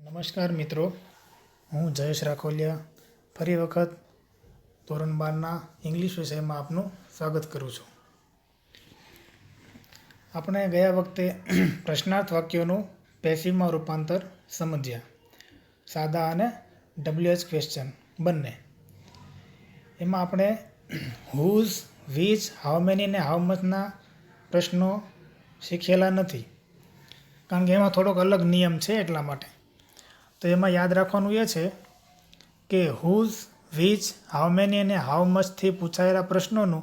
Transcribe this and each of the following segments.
નમસ્કાર મિત્રો, હું જયેશ રાખોલિયા ફરી વખત ધોરણ 12ના ઇંગ્લિશ વિષયમાં આપનું સ્વાગત કરું છું. આપણે ગયા વખતે પ્રશ્નાર્થ વાક્યોનું પેસિવમાં રૂપાંતર સમજ્યા, સાદા અને WH ક્વેશ્ચન બંને. એમાં આપણે હુઝ, વિચ, હાઉ મેની અને હાઉ મચના પ્રશ્નો શીખેલા નથી, કારણ કે એમાં થોડોક અલગ નિયમ છે એટલા માટે. તો એમાં યાદ રાખવાનું એ છે કે હુઝ, વિચ, હાઉ મેની અને હાઉ મચથી પૂછાયેલા પ્રશ્નોનું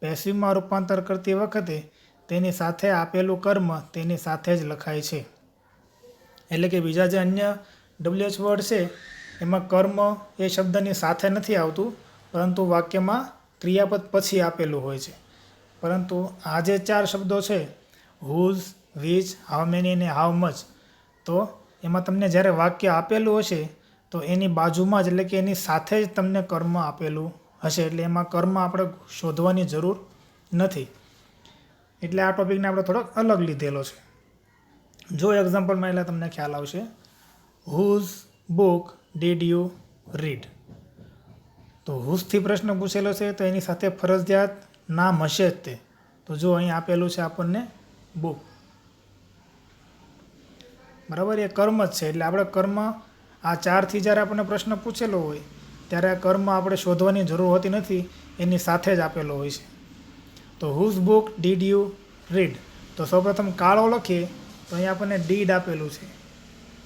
પેસિવમાં રૂપાંતર કરતી વખતે તેની સાથે આપેલું કર્મ તેની સાથે જ લખાય છે. એટલે કે બીજા જે અન્ય WH વર્ડ છે એમાં કર્મ એ શબ્દની સાથે નથી આવતું, પરંતુ વાક્યમાં ક્રિયાપદ પછી આપેલું હોય છે. પરંતુ આ જે 4 શબ્દો છે હુઝ, વિચ, હાઉ મેની અને હાઉ મચ, તો એમાં તમને જ્યારે વાક્ય આપેલું હશે તો એની બાજુમાં જ એટલે કે એની સાથે જ તમને કર્મ આપેલું હશે. એટલે એમાં કર્મ આપણે શોધવાની જરૂર નથી. એટલે આ ટૉપિકને આપણે થોડોક અલગ લીધેલો છે. જો એક્ઝામ્પલમાં એટલે તમને ખ્યાલ આવશે. Whose book did you read? તો હુઝથી પ્રશ્ન પૂછેલો છે તો એની સાથે ફરજિયાત નામ હશે જ તે. તો જો અહીં આપેલું છે આપણને બુક, બરાબર, એ કર્મ જ છે. એટલે આપણે કર્મ આ 4થી જ્યારે આપણને પ્રશ્ન પૂછેલો હોય ત્યારે આ કર્મ આપણે શોધવાની જરૂર હોતી નથી, એની સાથે જ આપેલો હોય છે. તો whose book did you read? તો સૌપ્રથમ કાળો લખીએ તો અહીંયા આપણને ડીડ આપેલું છે.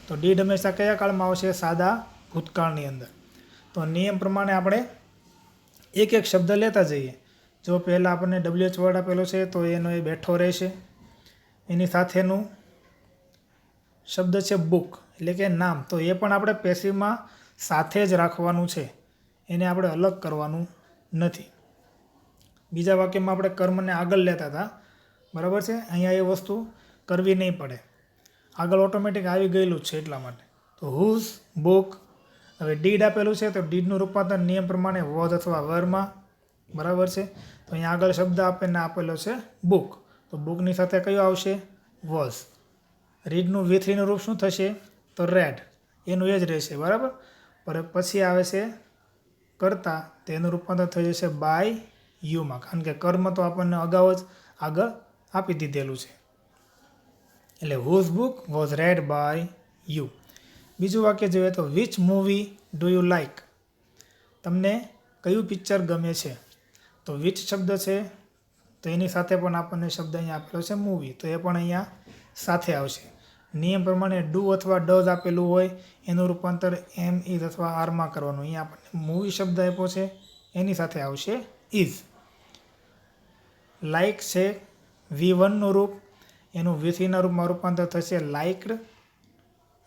તો ડીડ હંમેશા કયા કાળમાં આવશે? સાદા ભૂતકાળની અંદર. તો નિયમ પ્રમાણે આપણે એક એક શબ્દ લેતા જઈએ. જો પહેલાં આપણને WH વર્ડ આપેલો છે તો એનો એ બેઠો રહેશે. એની સાથેનું શબ્દ છે બુક, એટલે કે નામ, તો એ પણ આપણે પેસિવમાં સાથે જ રાખવાનું છે, એને આપણે અલગ કરવાનું નથી. બીજા વાક્યમાં આપણે કર્મને આગળ લેતા હતા, બરાબર છે. અહીંયા એ વસ્તુ કરવી નહીં પડે, આગળ ઓટોમેટિક આવી ગયેલું જ છે એટલા માટે. તો હુઝ બુક, હવે ડીડ આપેલું છે તો ડીડનું રૂપાંતર નિયમ પ્રમાણે વોઝ અથવા વરમાં, બરાબર છે. તો અહીંયા આગળ શબ્દ આપણને આપેલો છે બુક, તો બુકની સાથે કયો આવશે? વોઝ. રીડનું V3નું રૂપ શું થશે? તો રેડ, એનું એ જ રહેશે, બરાબર. પર પછી આવે છે કરતા, તેનું રૂપાંતર થઈ જશે બાય યુમાં, કારણ કે કર્મ તો આપણને અગાઉ જ આગળ આપી દીધેલું છે. એટલે whose book was read by you. બીજું વાક્ય જોઈએ તો which movie do you like? તમને કયું પિક્ચર ગમે છે? તો વિચ શબ્દ છે તો એની સાથે પણ આપણને શબ્દ અહીંયા આપેલો છે મૂવી, તો એ પણ અહીંયા સાથે આવશે. નિયમ પ્રમાણે ડુ અથવા ડઝ આપેલું હોય એનું રૂપાંતર એમ, ઇઝ અથવા આરમાં કરવાનું. અહીંયા આપણને મૂવી શબ્દ આપ્યો છે એની સાથે આવશે ઇઝ. લાઇક છે V1નું રૂપ, એનું V3ના રૂપમાં રૂપાંતર થશે લાઇકડ,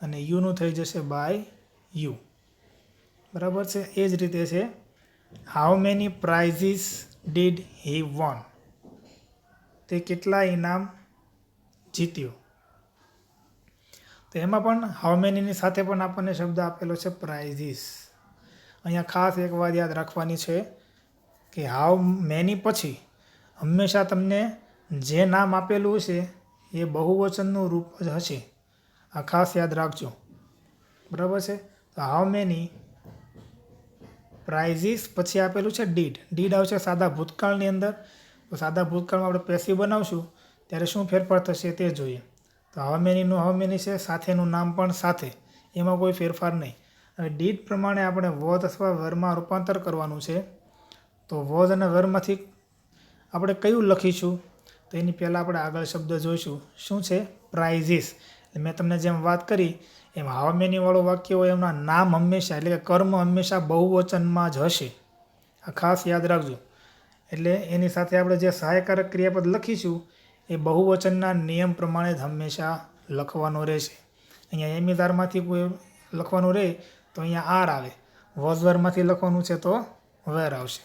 અને યુનું થઈ જશે બાય યુ, બરાબર છે. એ જ રીતે છે how many prizes did he won? તે કેટલા ઇનામ જીત્યો? તો એમાં પણ હાઉ મેનીની સાથે પણ આપણને શબ્દ આપેલો છે પ્રાઇઝીસ. અહીંયા ખાસ એક વાત યાદ રાખવાની છે કે હાઉ મેની પછી હંમેશા તમને જે નામ આપેલું હશે એ બહુવચનનું રૂપ જ હશે. આ ખાસ યાદ રાખજો, બરાબર છે. તો હાઉ મેની પ્રાઇઝીસ પછી આપેલું છે ડીડ. ડીડ આવશે સાદા ભૂતકાળની અંદર. તો સાદા ભૂતકાળમાં આપણે પેસિવ બનાવશું ત્યારે શું ફેરફાર થશે તે જોઈએ. તો હાઉ મેનીનું હાઉ મેની છે, સાથેનું નામ પણ સાથે, એમાં કોઈ ફેરફાર નહીં. અને ડીડ પ્રમાણે આપણે વોઝ અથવા વરમાં રૂપાંતર કરવાનું છે. તો વોઝ અને વરમાંથી આપણે કયું લખીશું? તો એની પહેલાં આપણે આગળ શબ્દ જોઈશું. શું છે? પ્રાઇઝીસ. મેં તમને જેમ વાત કરી એમ હાઉ મેનીવાળું વાક્ય હોય એમના નામ હંમેશા, એટલે કે કર્મ હંમેશા બહુવચનમાં જ હશે. આ ખાસ યાદ રાખજો. એટલે એની સાથે આપણે જે સહાયકારક ક્રિયાપદ લખીશું એ બહુવચનના નિયમ પ્રમાણે જ હંમેશા લખવાનો રહેશે. અહીંયા એમ ઇઝ આરમાંથી કોઈ લખવાનું રહે તો અહીંયા આર આવે. વોઝ વરમાંથી લખવાનું છે તો વેર આવશે.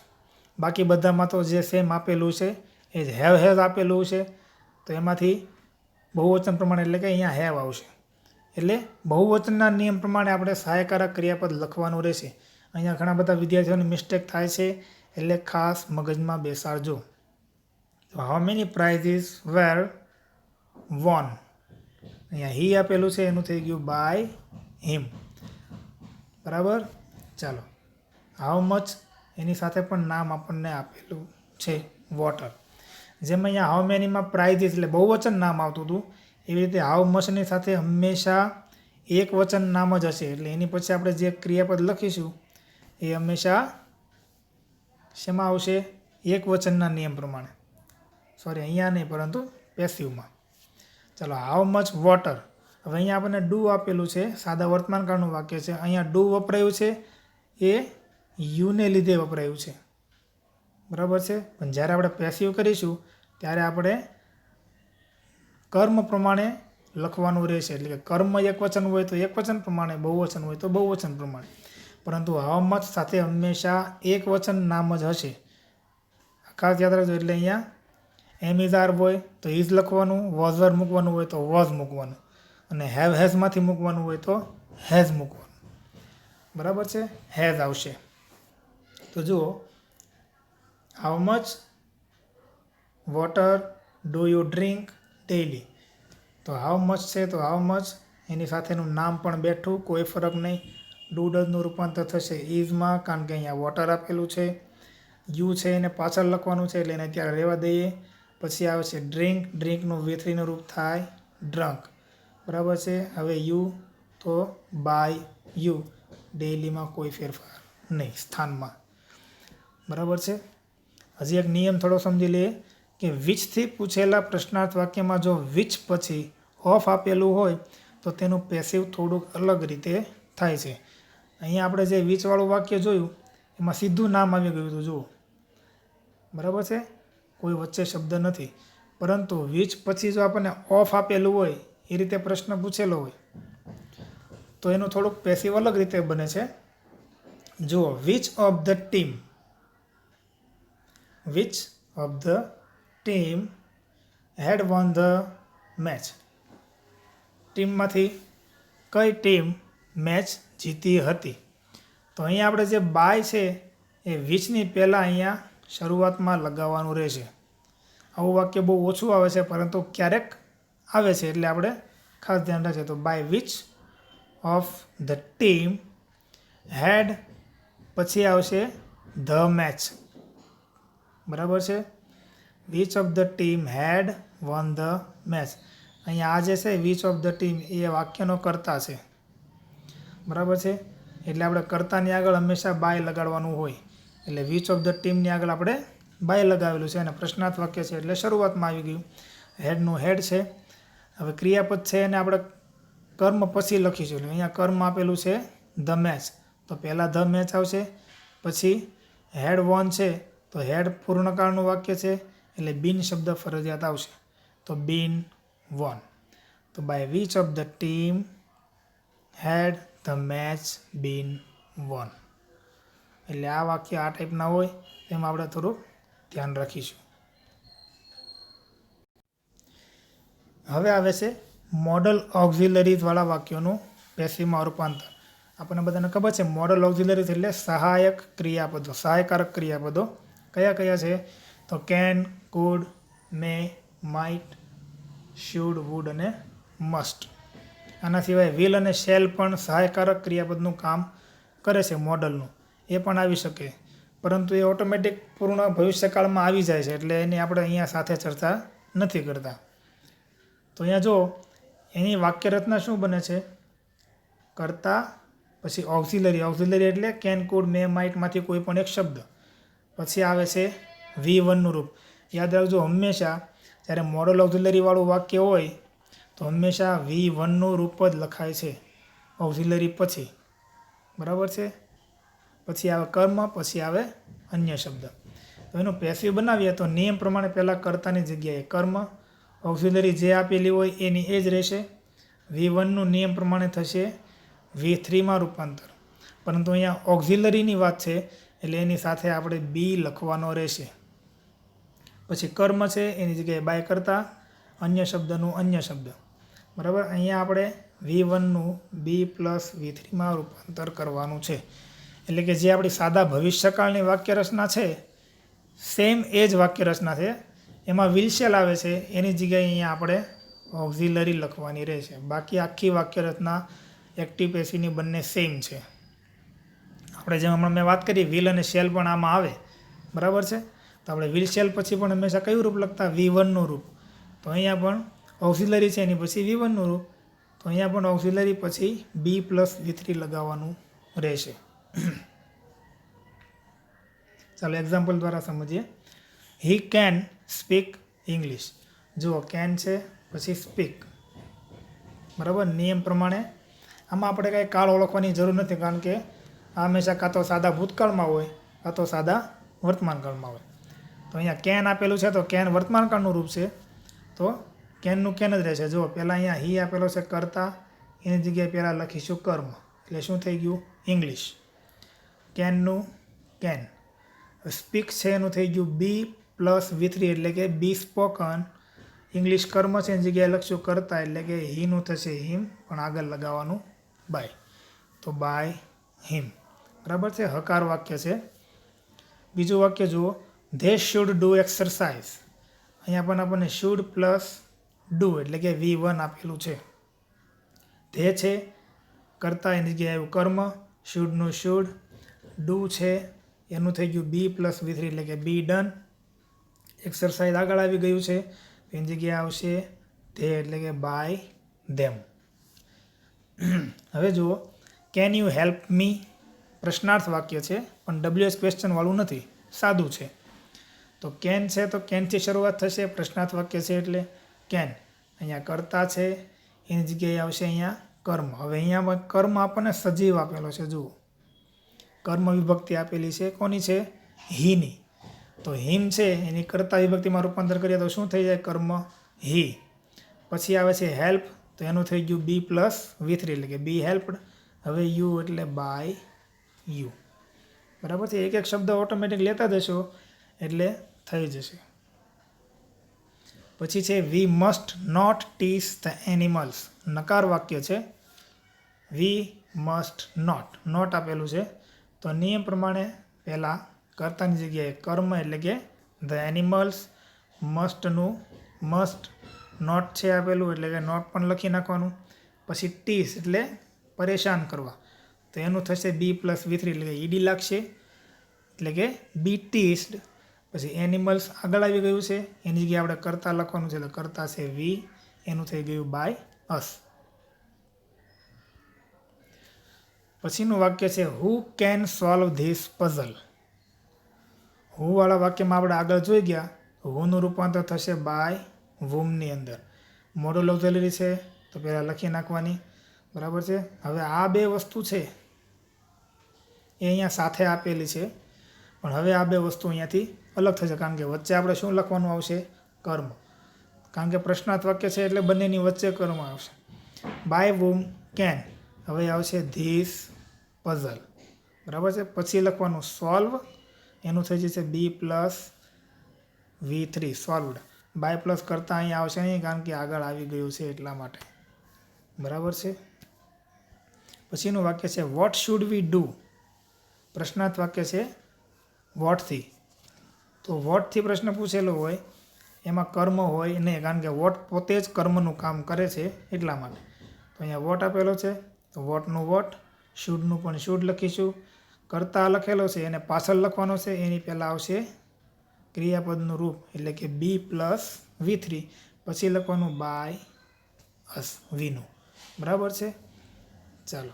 બાકી બધામાં તો જે સેમ આપેલું છે એ જ હેઝ આપેલું છે, તો એમાંથી બહુવચન પ્રમાણે એટલે કે અહીંયા હેવ આવશે. એટલે બહુવચનના નિયમ પ્રમાણે આપણે સહાયકારક ક્રિયાપદ લખવાનું રહેશે. અહીંયા ઘણા બધા વિદ્યાર્થીઓની મિસ્ટેક થાય છે, એટલે ખાસ મગજમાં બેસાડજો. તો how many prizes were won? અહીંયા હી આપેલું છે એનું થઈ ગયું બાય હિમ. બરાબર. ચાલો, હાઉ મચ એની સાથે પણ નામ આપણને આપેલું છે વોટર. જેમ અહીંયા હાઉ મેનીમાં પ્રાઇઝીસ એટલે બહુવચન નામ આવતું હતું, એવી રીતે હાઉ મચની સાથે હંમેશા એક વચન નામ જ હશે. એટલે એની પછી આપણે જે ક્રિયાપદ લખીશું એ હંમેશા શેમાં આવશે? એક વચનના નિયમ પ્રમાણે. સોરી, અહીંયા નહીં, પરંતુ પેસિવમાં. ચાલો, હાઉ મચ વોટર. હવે અહીંયા આપણને ડુ આપેલું છે, સાદા વર્તમાનકાળનું વાક્ય છે. અહીંયા ડુ વપરાયું છે એ યુને લીધે વપરાયું છે. બરાબર છે. પણ જ્યારે આપણે પેસિવ કરીશું ત્યારે આપણે કર્મ પ્રમાણે લખવાનું રહેશે. એટલે કે કર્મ એક વચન હોય તો એક વચન પ્રમાણે, બહુવચન હોય તો બહુવચન પ્રમાણે. પરંતુ હાઉ મચ સાથે હંમેશા એક વચન નામ જ હશે. ખાસ યાદ રાખજો. એટલે અહીંયા એમ ઇઝ આર હોય તો ઇઝ લખવાનું, વોઝ વર મૂકવાનું હોય તો વોઝ મૂકવાનું, અને હેવ હેઝમાંથી મૂકવાનું હોય તો હેઝ મૂકવાનું. બરાબર છે. હેઝ આવશે. તો જુઓ, how much water do you drink daily. તો હાઉ મચ છે તો હાઉ મચ એની સાથેનું નામ પણ બેઠું, કોઈ ફરક નહીં. ડુ ડઝનું રૂપાંતર થશે ઇઝમાં, કારણ કે અહીંયા વોટર આપેલું છે. યુ છે એને પાછળ લખવાનું છે એટલે એને અત્યારે રહેવા દઈએ. પછી આવે છે ડ્રિંક. ડ્રિંકનું V3નું રૂપ થાય ડ્રંક. બરાબર છે. હવે યુ તો બાય યુ. ડેઇલીમાં કોઈ ફેરફાર નહીં સ્થાનમાં. બરાબર છે. હજી એક નિયમ થોડો સમજી લઈએ કે વિચથી પૂછેલા પ્રશ્નાર્થ વાક્યમાં જો વિચ પછી ઓફ આપેલું હોય તો તેનું પેસિવ થોડુંક અલગ રીતે થાય છે. અહીંયા આપણે જે વિચવાળું વાક્ય જોયું એમાં સીધું નામ આવી ગયું હતું, જુઓ. બરાબર છે. કોઈ વચ્ચે શબ્દ નથી. પરંતુ વિચ પછી જો આપણને ઓફ આપેલું હોય, એ રીતે પ્રશ્ન પૂછેલો હોય, તો એનું થોડુંક પેસિવ અલગ રીતે બને છે. જુઓ, which of the team, which of the team had won the match. ટીમમાંથી કઈ ટીમ મેચ જીતી હતી? તો અહીંયા આપણે જે બાય છે એ વિચની પહેલાં અહીંયા શરૂઆતમાં લગાવવાનું રહેશે. આવું વાક્ય બહુ ઓછું આવે છે, પરંતુ ક્યારેક આવે છે, એટલે આપણે ખાસ ધ્યાન રાખીએ. તો by which of the team had, પછી આવશે ધ મેચ. બરાબર છે. Which of the team had won the match. અહીંયા આ જે છે વિચ ઓફ ધ ટીમ એ વાક્યનો કર્તા છે. બરાબર છે. એટલે આપણે કર્તાની આગળ હંમેશા બાય લગાડવાનું હોય. એટલે વિચ ઓફ ધ ટીમની આગળ આપણે બાય લગાવેલું છે અને પ્રશ્નાર્થ વાક્ય છે એટલે શરૂઆતમાં આવી ગયું. હેડનું હેડ છે. હવે ક્રિયાપદ છે એને આપણે કર્મ પછી લખીશું. એટલે અહીંયા કર્મ આપેલું છે ધ મેચ, તો પહેલાં ધ મેચ આવશે. પછી હેડ વન છે તો હેડ પૂર્ણકાળનું વાક્ય છે એટલે બીન શબ્દ ફરજિયાત આવશે. તો બીન વન. તો by which of the team had the match been won. એટલે આ વાક્ય આ ટાઈપના હોય એમાં આપણે થોડું ધ્યાન રાખીશું. હવે આવે છે મોડલ ઓક્ઝિલરીઝવાળા વાક્યોનું પેસિવમાં રૂપાંતર. આપણને બધાને ખબર છે મોડલ ઓક્ઝિલરીઝ એટલે સહાયક ક્રિયાપદો, સહાયકારક ક્રિયાપદો. કયા કયા છે? તો can, could, may, might, should, would અને મસ્ટ. આના સિવાય વિલ અને શેલ પણ સહાયકારક ક્રિયાપદનું કામ કરે છે મોડલનું. એ પણ આવી શકે, પરંતુ એ ઓટોમેટિક પૂર્ણ ભવિષ્યકાળમાં આવી જાય છે, એટલે એની આપણે અહીંયા સાથે ચર્ચા નથી કરતા. તો અહીંયા જો એની વાક્યરચના શું બને છે? કર્તા પછી ઓક્ઝિલરી. ઓક્ઝિલરી એટલે કેન, કુડ, મે, માઇટમાંથી કોઈ પણ એક શબ્દ. પછી આવે છે V1નું રૂપ. યાદ રાખજો, હંમેશા જ્યારે મોડલ ઓક્ઝિલરીવાળું વાક્ય હોય તો હંમેશા V1નું રૂપ જ લખાય છે ઓક્ઝિલરી પછી. બરાબર છે. પછી આવે કર્મ, પછી આવે અન્ય શબ્દ. તો એનું પેસિવ બનાવીએ તો નિયમ પ્રમાણે પહેલાં કર્તાની જગ્યાએ કર્મ, ઓક્ઝિલરી જે આપેલી હોય એની એ જ રહેશે. V1નું નિયમ પ્રમાણે થશે V3માં રૂપાંતર. પરંતુ અહીંયા ઓક્ઝિલરીની વાત છે એટલે એની સાથે આપણે બી લખવાનો રહેશે. પછી કર્મ છે એની જગ્યાએ બાય કરતા, અન્ય શબ્દનું અન્ય શબ્દ. બરાબર. અહીંયા આપણે V1નું બી પ્લસ V3માં રૂપાંતર કરવાનું છે. એટલે કે જે આપણી સાદા ભવિષ્યકાળની વાક્યરચના છે, સેમ એ જ વાક્યરચના છે. એમાં વિલશેલ આવે છે, એની જગ્યાએ અહીંયા આપણે ઓક્ઝિલરી લખવાની રહેશે. બાકી આખી વાક્યરચના એક્ટિવ પેસિવની બંને સેમ છે. આપણે જેમ હમણાં મેં વાત કરી વિલ અને શેલ પણ આમાં આવે, બરાબર છે. તો આપણે વિલ શેલ પછી પણ હંમેશા કયું રૂપ લખતા? V1નું રૂપ. તો અહીંયા પણ ઓક્ઝિલરી છે એની પછી V1નું રૂપ. તો અહીંયા પણ ઓક્ઝિલરી પછી B+V3 લગાવવાનું રહેશે. ચાલો એક્ઝામ્પલ દ્વારા સમજીએ. He can speak English. જુઓ કેન છે પછી સ્પીક, બરાબર. નિયમ પ્રમાણે આમાં આપણે કાંઈ કાળ ઓળખવાની જરૂર નથી, કારણ કે આ હંમેશા કાં તો સાદા ભૂતકાળમાં હોય કાં તો સાદા વર્તમાનકાળમાં હોય. તો અહીંયા કેન આપેલું છે તો કેન વર્તમાનકાળનું રૂપ છે, તો કેનનું કેન જ રહેશે. જુઓ પહેલાં અહીંયા હી આપેલો છે કર્તા, એની જગ્યાએ પહેલાં લખીશું કર્મ, એટલે શું થઈ ગયું? ઇંગ્લિશ. કેનનું કેન. સ્પીક છે એનું થઈ ગયું B+V3 એટલે કે બી સ્પોકન. ઇંગ્લિશ કર્મ છે એની જગ્યાએ લખશું કરતા એટલે કે હીનું થશે હિમ, પણ આગળ લગાવવાનું બાય, તો બાય હિમ, બરાબર છે. હકાર વાક્ય છે. બીજું વાક્ય જુઓ, ધે શુડ ડુ એક્સરસાઇઝ. અહીંયા પણ આપણને શુડ પ્લસ ડુ એટલે કે V1 આપેલું છે. ધે છે કરતા એની જગ્યાએ આવ્યું કર્મ, શુડનું શુડ, ડુ છે એનું થઈ ગયું B+V3 એટલે કે બી ડન. એક્સરસાઇઝ આગળ આવી ગયું છે, એની જગ્યાએ આવશે ધે એટલે કે બાય ધેમ. હવે જુઓ, કેન યુ હેલ્પ મી. પ્રશ્નાર્થ વાક્ય છે પણ WH ક્વેશ્ચનવાળું નથી, સાદું છે. તો કેન છે તો કેનથી શરૂઆત થશે, પ્રશ્નાર્થ વાક્ય છે એટલે કેન. અહીંયા કરતા છે એની જગ્યાએ આવશે અહીંયા કર્મ. હવે અહીંયા કર્મ આપણને સજીવ આપેલો છે. જુઓ, કર્મ વિભક્તિ આપેલી છે, કોની છે? હીની. તો હિમ છે એની કર્તા વિભક્તિમાં રૂપાંતર કરીએ તો શું થઈ જાય? કર્મ હી. પછી આવે છે હેલ્પ, તો એનું થઈ ગયું B+V3 એટલે કે બી હેલ્પડ. હવે યુ એટલે બાય યુ, બરાબર છે. એક એક શબ્દ ઓટોમેટિક લેતા જશો એટલે થઈ જશે. પછી છે we must not tease the animals. નકાર વાક્ય છે. વી મસ્ટ નોટ, નોટ આપેલું છે. તો નિયમ પ્રમાણે પહેલાં કર્તાની જગ્યાએ કર્મ એટલે કે ધ એનિમલ્સ. મસ્ટનું મસ્ટ, નોટ છે આપેલું એટલે કે નોટ પણ લખી નાખવાનું. પછી ટીસ એટલે પરેશાન કરવા, તો એનું થશે B+V3 એટલે કે ઈડી લાગશે, એટલે કે બી ટીસ્ડ. પછી એનિમલ્સ આગળ આવી ગયું છે, એની જગ્યાએ આપણે કરતા લખવાનું છે એટલે કરતા છે વી, એનું થઈ ગયું બાય અસ. પછીનું વાક્ય છે who can solve this puzzle. Who વાળા વાક્યમાં આપણે આગળ જોઈ ગયા, હુનું રૂપાંતર થશે બાય વુમની અંદર. મોડલ ઓક્ઝિલરી છે તો પહેલાં લખી નાખવાની, બરાબર છે. હવે આ બે વસ્તુ છે એ અહીંયા સાથે આપેલી છે, પણ હવે આ બે વસ્તુ અહીંયાથી અલગ થશે, કારણ કે વચ્ચે આપણે શું લખવાનું આવશે? કર્મ. કારણ કે પ્રશ્નાર્થ વાક્ય છે એટલે બંનેની વચ્ચે કર્મ આવશે. બાય વુમ કેન, હવે આવશે ધીસ પઝલ, બરાબર છે. પછી લખવાનું સોલ્વ, એનું થઈ જશે B+V3 સોલ્વડ. બાય પ્લસ કરતાં અહીંયા આવશે નહીં, કારણ કે આગળ આવી ગયું છે એટલા માટે, બરાબર છે. પછીનું વાક્ય છે વોટ શુડ વી ડુ. પ્રશ્નાર્થ વાક્ય છે વોટથી. તો વોટથી પ્રશ્ન પૂછેલો હોય એમાં કર્મ હોય નહીં, કારણ કે વોટ પોતે જ કર્મનું કામ કરે છે એટલા માટે. તો અહીંયા વોટ આપેલો છે તો વોટનું વોટ, શુડનું પણ શુડ લખીશું. કરતા લખેલો છે એને પાછળ લખવાનો છે, એની પહેલાં આવશે ક્રિયાપદનું રૂપ એટલે કે B+V3, પછી લખવાનું બાય અસ વીનું, બરાબર છે. ચાલો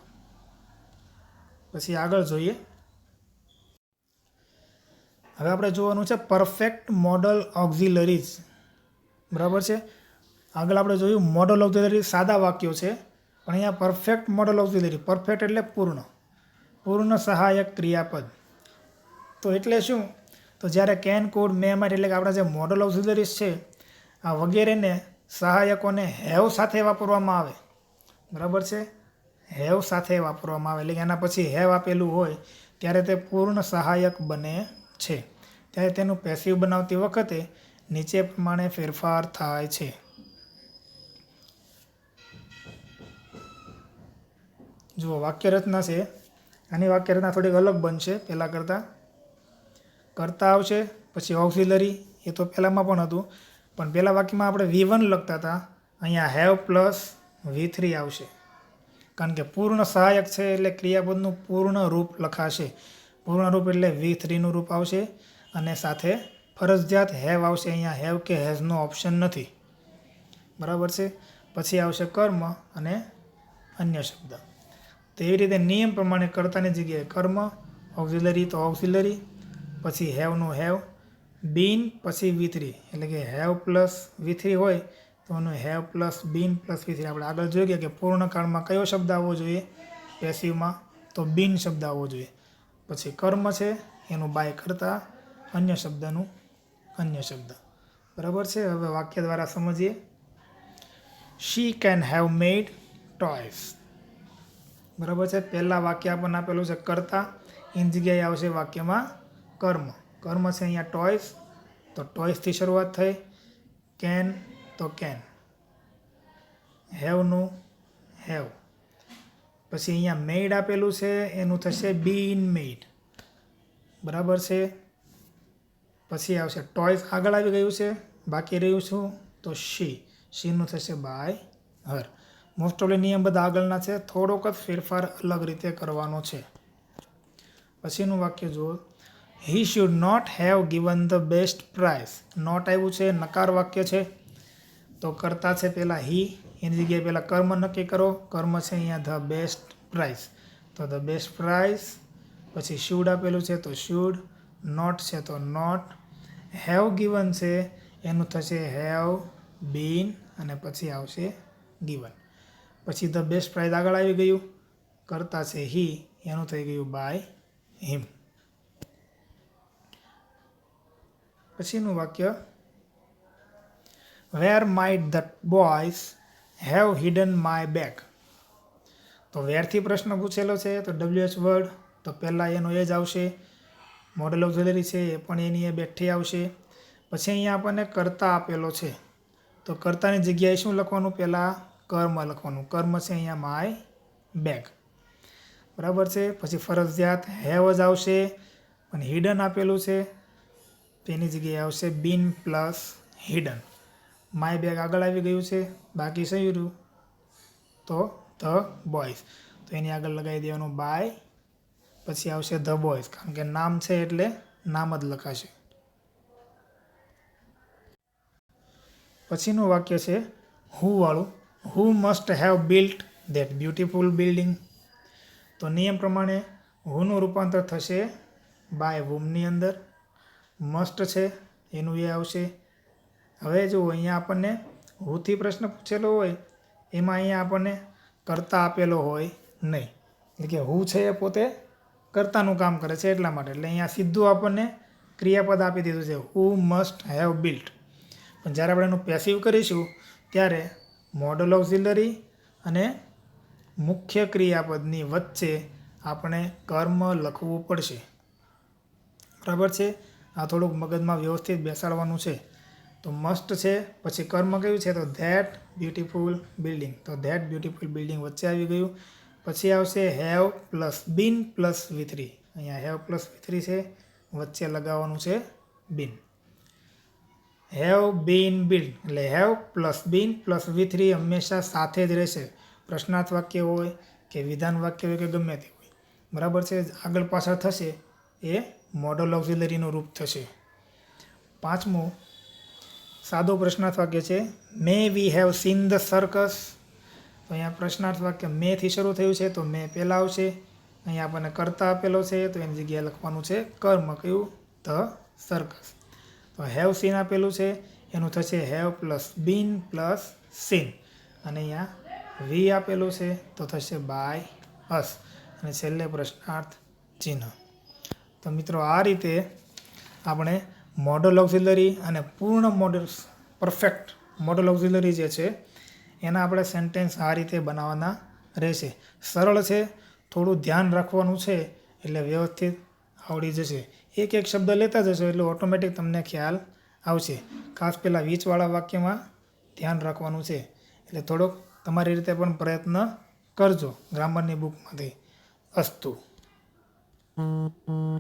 પછી આગળ જોઈએ. હવે આપણે જોવાનું છે પરફેક્ટ મોડલ ઓક્ઝિલરીઝ, બરાબર છે. આગળ આપણે જોયું મોડલ ઓક્ઝિલરી સાદા વાક્યો છે, પણ અહીંયા પરફેક્ટ મોડલ ઓક્ઝિલરી. પરફેક્ટ એટલે પૂર્ણ, પૂર્ણ સહાયક ક્રિયાપદ. તો એટલે શું? તો જ્યારે કેન, કુડ, મે, માઇટ એટલે કે આપણા જે મોડલ ઓક્ઝિલરીઝ છે આ વગેરેને સહાયકોને હેવ સાથે વાપરવામાં આવે, બરાબર છે. હેવ સાથે વાપરવામાં આવે એટલે કે એના પછી હેવ આપેલું હોય ત્યારે તે પૂર્ણ સહાયક બને છે. ત્યારે તેનું પેસિવ બનાવતી વખતે નીચે પ્રમાણે ફેરફાર થાય છે. જુઓ વાક્ય રચના છે, આની વાક્ય રચના થોડીક અલગ બનશે પહેલાં કરતાં. કરતા આવશે પછી ઓક્ઝિલરી, એ તો પહેલાંમાં પણ હતું, પણ પહેલાં વાક્યમાં આપણે V1 લખતા હતા, અહીંયા હેવ +V3 આવશે, કારણ કે પૂર્ણ સહાયક છે એટલે ક્રિયાપદનું પૂર્ણ રૂપ લખાશે. પૂર્ણ રૂપ એટલે V3નું રૂપ આવશે અને સાથે ફરજિયાત હેવ આવશે. અહીંયા હેવ કે હેઝનો ઓપ્શન નથી. બરાબર છે. પછી આવશે કર્મ અને અન્ય શબ્દ. તેવી રીતે નિયમ પ્રમાણે કર્તાની જગ્યાએ કર્મ, ઓક્ઝિલરી તો ઓક્ઝિલરી, પછી હેવનું હેવ, બીન પછી V3 એટલે કે હેવ પ્લસ V3 હોય તો એનું have plus bin plus V3. આપણે આગળ જોઈ ગયા કે પૂર્ણકાળમાં કયો શબ્દ આવવો જોઈએ પેસિવમાં, તો બીન શબ્દ આવવો જોઈએ. પછી કર્મ છે એનું બાય કરતા, અન્ય શબ્દનું અન્ય શબ્દ. બરાબર છે. હવે વાક્ય દ્વારા સમજીએ. She can have made toys. બરાબર છે. પહેલાં વાક્ય આપણને આપેલું છે કર્તા, એની જગ્યાએ આવશે વાક્યમાં કર્મ. કર્મ છે અહીંયા ટોયસ, તો ટોયસથી શરૂઆત થઈ. કેન તો કેન, હેવનું હેવ. પછી અહીંયા મેડ આપેલું છે એનું થશે બીન મેડ. બરાબર છે. પછી આવશે ટોયસ આગળ આવી ગયું છે, બાકી રહ્યું શું તો શીનું થશે બાય હર. મોસ્ટ ઓફલી નિયમ બધા આગળના છે, થોડોક જ ફેરફાર અલગ રીતે કરવાનો છે. પછીનું વાક્ય જુઓ. He should not have given the best prize. Not આવ્યું છે, નકાર વાક્ય છે, તો કરતા છે પહેલાં હી, એની જગ્યાએ પહેલાં કર્મ નક્કી કરો. કર્મ છે અહીંયા ધ બેસ્ટ પ્રાઇઝ, તો ધ બેસ્ટ પ્રાઇઝ. પછી શુડ આપેલું છે તો શુડ, નોટ છે તો નોટ, હેવ ગિવન છે એનું થશે હેવ બીન અને પછી આવશે ગિવન. પછી ધ બેસ્ટ પ્રાઇઝ આગળ આવી ગયું, કરતા છે હી, એનું થઈ ગયું બાય હિમ. પછીનું વાક્ય. Where might the boys have hidden my bag. તો વેરથી પ્રશ્ન પૂછેલો છે તો WH વર્ડ, તો પહેલાં એનો એ જ આવશે. મોડલ ઓક્ઝિલરી છે એ પણ એની એ બેઠી આવશે. પછી અહીંયા આપણને કર્તા આપેલો છે, તો કર્તાની જગ્યાએ શું લખવાનું, પહેલાં કર્મ લખવાનું. કર્મ છે અહીંયા માય બેગ. બરાબર છે. પછી ફરજિયાત હેવ જ આવશે, અને હિડન આપેલું છે તેની જગ્યાએ આવશે બીન પ્લસ હિડન. માય બેગ આગળ આવી ગયું છે, બાકી શું રહ્યું તો ધ બોયઝ, તો એની આગળ લગાવી દેવાનું બાય, પછી આવશે ધ બોયઝ, કારણ કે નામ છે એટલે નામ જ લખાશે. પછીનું વાક્ય છે હુ વાળું. Who must have built that beautiful building. તો નિયમ પ્રમાણે હુનું રૂપાંતર થશે બાય વુમની અંદર. મસ્ટ છે એનું એ આવશે. હવે જુઓ અહીંયા આપણને હુથી પ્રશ્ન પૂછેલો હોય એમાં અહીંયા આપણને કર્તા આપેલો હોય નહીં, એટલે કે હુ છે એ પોતે કર્તાનું કામ કરે છે એટલા માટે. એટલે અહીંયા સીધું આપણને ક્રિયાપદ આપી દીધું છે, હુ મસ્ટ હેવ બિલ્ટ. પણ જ્યારે આપણે એનું પેસિવ કરીશું ત્યારે મોડલ ઓક્ઝિલરી અને મુખ્ય ક્રિયાપદની વચ્ચે આપણે કર્મ લખવું પડશે. બરાબર છે. આ થોડુંક મગજમાં વ્યવસ્થિત બેસાડવાનું છે. તો મસ્ટ છે, પછી કર્મ કયું છે તો ધેટ બ્યુટીફુલ બિલ્ડિંગ, તો ધેટ બ્યુટીફુલ બિલ્ડિંગ વચ્ચે આવી ગયું. પછી આવશે have plus bin plus V3. અહીંયા હેવ પ્લસ V3 છે, વચ્ચે લગાવવાનું છે બીન. હેવ બીન બિલ્ડ એટલે have plus bin plus V3 હંમેશા સાથે જ રહેશે. પ્રશ્નાર્થ વાક્ય હોય કે વિધાન વાક્ય હોય કે ગમે તે હોય. બરાબર છે. આગળ પાછળ થશે એ મોડલ ઓક્ઝિલરીનું રૂપ થશે. પાંચમું સાદો પ્રશ્નાર્થ વાક્ય છે may we have seen the circus. તો અહીંયા પ્રશ્નાર્થ વાક્ય મેથી શરૂ થયું છે તો મે પહેલાં આવશે. અહીંયા આપણને કર્તા આપેલો છે તો એની જગ્યાએ લખવાનું છે કર્મ, કયું ધ સર્કસ. તો હેવ સીન આપેલું છે એનું થશે have plus bin plus scene, અને અહીંયા વી આપેલું છે તો થશે બાય અસ, અને છેલ્લે પ્રશ્નાર્થ ચિહ્ન. તો મિત્રો આ રીતે આપણે મોડલ ઓક્ઝિલરી અને પૂર્ણ મોડલ પરફેક્ટ મોડલ ઓક્ઝિલરી જે છે એના આપણે સેન્ટેન્સ આ રીતે બનાવવાના રહેશે. સરળ છે, થોડું ધ્યાન રાખવાનું છે એટલે વ્યવસ્થિત આવડી જશે. એક એક શબ્દ લેતા જશો એટલે ઓટોમેટિક તમને ખ્યાલ આવશે. ખાસ પહેલાં વીચવાળા વાક્યમાં ધ્યાન રાખવાનું છે, એટલે થોડોક તમારી રીતે પણ પ્રયત્ન કરજો ગ્રામરની બુકમાંથી. અસ્તુ.